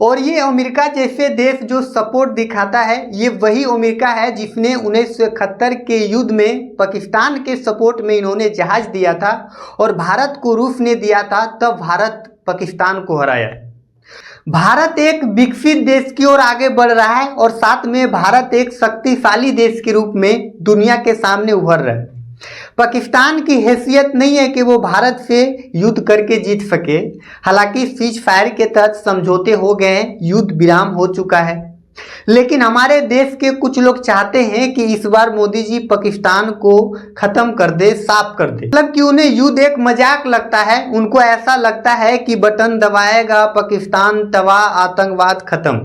और ये अमेरिका जैसे देश जो सपोर्ट दिखाता है, ये वही अमेरिका है जिसने 1971 के युद्ध में पाकिस्तान के सपोर्ट में इन्होंने जहाज दिया था और भारत को रूस ने दिया था, तब भारत पाकिस्तान को हराया। भारत एक विकसित देश की ओर आगे बढ़ रहा है और साथ में भारत एक शक्तिशाली देश के रूप में दुनिया के सामने उभर रहा है। पाकिस्तान की हैसियत नहीं है कि वो भारत से युद्ध करके जीत सके। हालांकि सीज फायर के तहत समझौते हो गए हैं, युद्ध विराम हो चुका है, लेकिन हमारे देश के कुछ लोग चाहते हैं कि इस बार मोदी जी पाकिस्तान को खत्म कर दे, साफ कर दे। मतलब कि उन्हें युद्ध एक मजाक लगता है। उनको ऐसा लगता है कि बटन दबाएगा पाकिस्तान तबाह, आतंकवाद खत्म।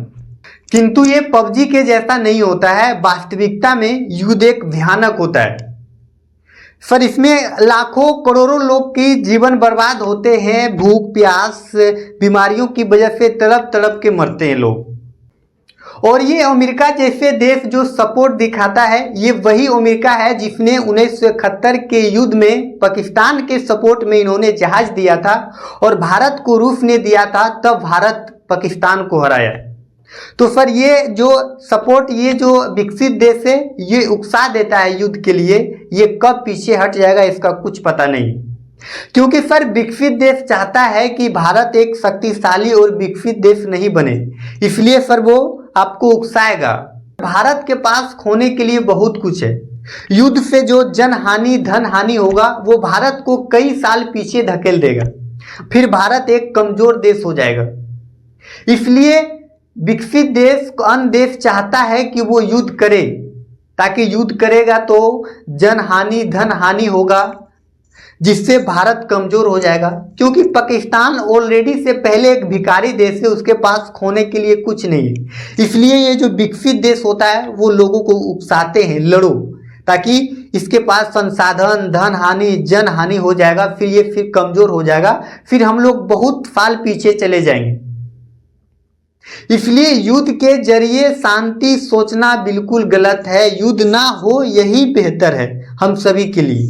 किंतु ये पबजी के जैसा नहीं होता है। वास्तविकता में युद्ध एक भयानक होता है सर। इसमें लाखों करोड़ों लोग की जीवन बर्बाद होते हैं। भूख प्यास बीमारियों की वजह से तड़प तड़प के मरते हैं लोग। और ये अमेरिका जैसे देश जो सपोर्ट दिखाता है, ये वही अमेरिका है जिसने 1971 के युद्ध में पाकिस्तान के सपोर्ट में इन्होंने जहाज दिया था और भारत को रूस ने दिया था, तब भारत पाकिस्तान को हराया। तो सर ये जो सपोर्ट, ये जो विकसित देश है, ये उकसा देता है युद्ध के लिए। ये कब पीछे हट जाएगा इसका कुछ पता नहीं, क्योंकि सर विकसित देश चाहता है कि भारत एक शक्तिशाली और विकसित देश नहीं बने, इसलिए सर वो आपको उकसाएगा। भारत के पास खोने के लिए बहुत कुछ है। युद्ध से जो जनहानि धन हानि होगा वो भारत को कई साल पीछे धकेल देगा, फिर भारत एक कमजोर देश हो जाएगा। इसलिए विकसित देश अन्य देश चाहता है कि वो युद्ध करे, ताकि युद्ध करेगा तो जनहानि धन हानि होगा, जिससे भारत कमजोर हो जाएगा। क्योंकि पाकिस्तान ऑलरेडी से पहले एक भिखारी देश है, उसके पास खोने के लिए कुछ नहीं है। इसलिए ये जो विकसित देश होता है वो लोगों को उकसाते हैं, लड़ो, ताकि इसके पास संसाधन धन हानि जन हानि हो जाएगा, फिर ये फिर कमजोर हो जाएगा, फिर हम लोग बहुत साल पीछे चले जाएंगे। इसलिए युद्ध के जरिए शांति सोचना बिल्कुल गलत है। युद्ध ना हो यही बेहतर है हम सभी के लिए।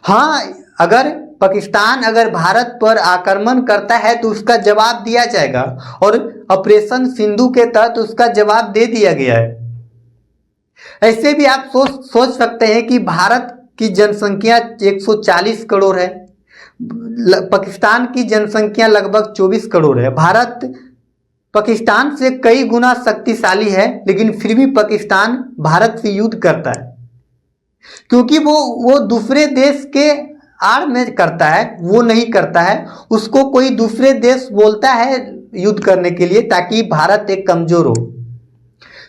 हाँ, अगर पाकिस्तान अगर भारत पर आक्रमण करता है तो उसका जवाब दिया जाएगा, और ऑपरेशन सिंधु के तहत उसका जवाब दे दिया गया है। ऐसे भी आप सोच सकते हैं कि भारत की जनसंख्या 140 करोड़ है, पाकिस्तान की जनसंख्या लगभग 24 करोड़ है। भारत पाकिस्तान से कई गुना शक्तिशाली है, लेकिन फिर भी पाकिस्तान भारत से युद्ध करता है, क्योंकि वो दूसरे देश के आड़ में करता है, वो नहीं करता है। उसको कोई दूसरे देश बोलता है युद्ध करने के लिए, ताकि भारत एक कमजोर हो।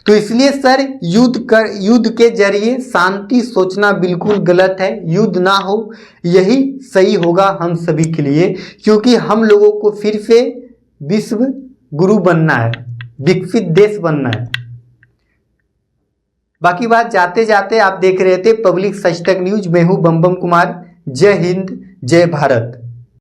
तो इसलिए सर युद्ध के जरिए शांति सोचना बिल्कुल गलत है। युद्ध ना हो यही सही होगा हम सभी के लिए, क्योंकि हम लोगों को फिर से विश्व गुरु बनना है, विकसित देश बनना है। बाकी बात जाते जाते आप देख रहे थे पब्लिक सच तक न्यूज। मैं हूं बम कुमार। जय हिंद, जय भारत।